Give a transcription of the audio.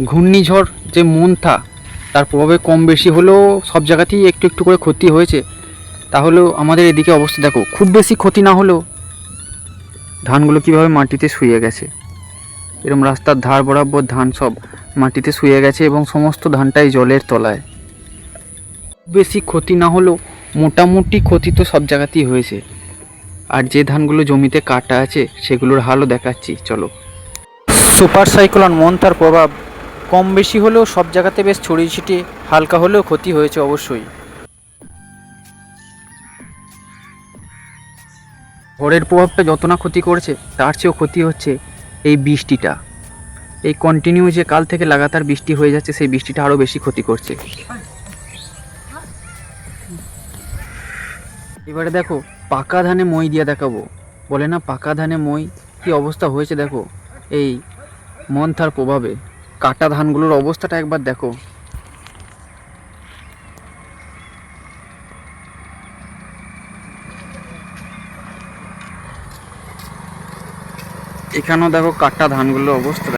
ঘূর্ণিঝড় যে মন্থা, তার প্রভাবে কম বেশি হলেও সব জায়গাতেই একটু একটু করে ক্ষতি হয়েছে। তাহলেও আমাদের এদিকে অবস্থা দেখো, খুব বেশি ক্ষতি না হলেও ধানগুলো কীভাবে মাটিতে শুয়ে গেছে। এরকম রাস্তার ধার বরাবর ধান সব মাটিতে শুয়ে গেছে এবং সমস্ত ধানটাই জলের তলায়। বেশি ক্ষতি না হলেও মোটামুটি ক্ষতি তো সব জায়গাতেই হয়েছে। আর যে ধানগুলো জমিতে কাটা আছে সেগুলোর হালও দেখাচ্ছি চলো। সুপার সাইক্লোন মন্থার প্রভাব কম বেশি হলেও সব জায়গাতে বেশ ছড়িয়ে ছিটিয়ে হালকা হলেও ক্ষতি হয়েছে অবশ্যই। ঝড়ের প্রভাবটা যত না ক্ষতি করেছে তার চেয়েও ক্ষতি হচ্ছে এই বৃষ্টিটা। এই কন্টিনিউ যে কাল থেকে লাগাতার বৃষ্টি হয়ে যাচ্ছে, সেই বৃষ্টিটা আরও বেশি ক্ষতি করছে। এবারে দেখো, পাকা ধানে মই দিয়ে দেখাবো, বলে না পাকা ধানে মই, কি অবস্থা হয়েছে দেখো এই মন্থার প্রভাবে। কাটা ধানগুলোর অবস্থাটা একবার দেখো। এখানেও দেখো কাটা ধানগুলোর অবস্থা।